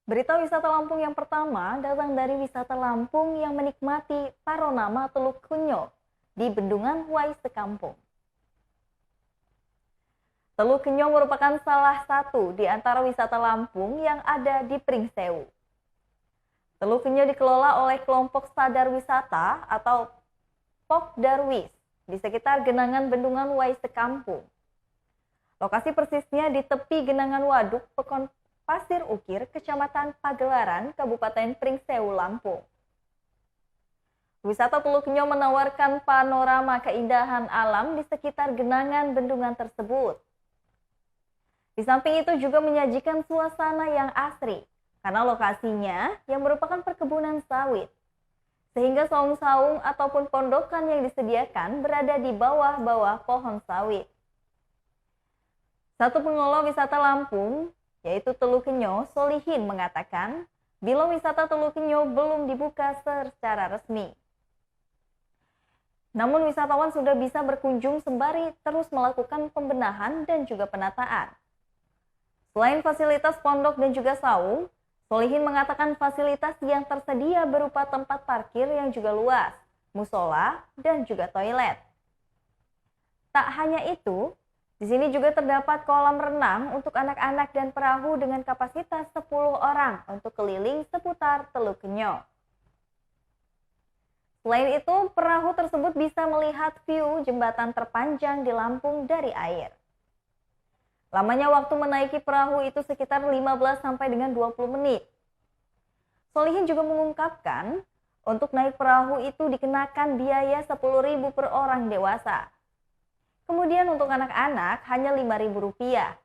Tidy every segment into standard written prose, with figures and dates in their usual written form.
Berita wisata Lampung yang pertama datang dari wisata Lampung yang menikmati panorama Teluk Kunyo di Bendungan Huai Sekampung. Teluk Kunyo merupakan salah satu di antara wisata Lampung yang ada di Pringsewu. Teluk Kunyo dikelola oleh kelompok Sadar Wisata atau Pokdarwis di sekitar genangan Bendungan Huai Sekampung. Lokasi persisnya di tepi genangan Waduk Pekon Pasir Ukir, Kecamatan Pagelaran, Kabupaten Pringsewu, Lampung. Wisata Teluk Kunyo menawarkan panorama keindahan alam di sekitar genangan bendungan tersebut. Di samping itu juga menyajikan suasana yang asri, karena lokasinya yang merupakan perkebunan sawit. Sehingga saung-saung ataupun pondokan yang disediakan berada di bawah-bawah pohon sawit. Satu pengelola wisata Lampung, yaitu Teluk Kunyo, Solihin, mengatakan bila wisata Teluk Kunyo belum dibuka secara resmi. Namun wisatawan sudah bisa berkunjung sembari terus melakukan pembenahan dan juga penataan. Selain fasilitas pondok dan juga saung, Solihin mengatakan fasilitas yang tersedia berupa tempat parkir yang juga luas, musola, dan juga toilet. Tak hanya itu, di sini juga terdapat kolam renang untuk anak-anak dan perahu dengan kapasitas 10 orang untuk keliling seputar Teluk Kunyo. Selain itu, perahu tersebut bisa melihat view jembatan terpanjang di Lampung dari air. Lamanya waktu menaiki perahu itu sekitar 15 sampai dengan 20 menit. Solihin juga mengungkapkan, untuk naik perahu itu dikenakan biaya 10.000 per orang dewasa. Kemudian untuk anak-anak hanya Rp5.000,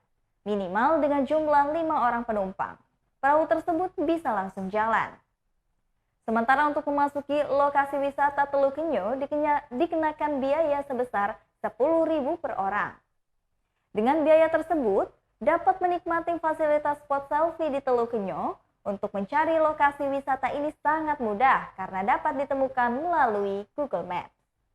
minimal dengan jumlah 5 orang penumpang. Perahu tersebut bisa langsung jalan. Sementara untuk memasuki lokasi wisata Teluk Kunyo dikenakan biaya sebesar Rp10.000 per orang. Dengan biaya tersebut, dapat menikmati fasilitas spot selfie di Teluk Kunyo. Untuk mencari lokasi wisata ini sangat mudah karena dapat ditemukan melalui Google Maps.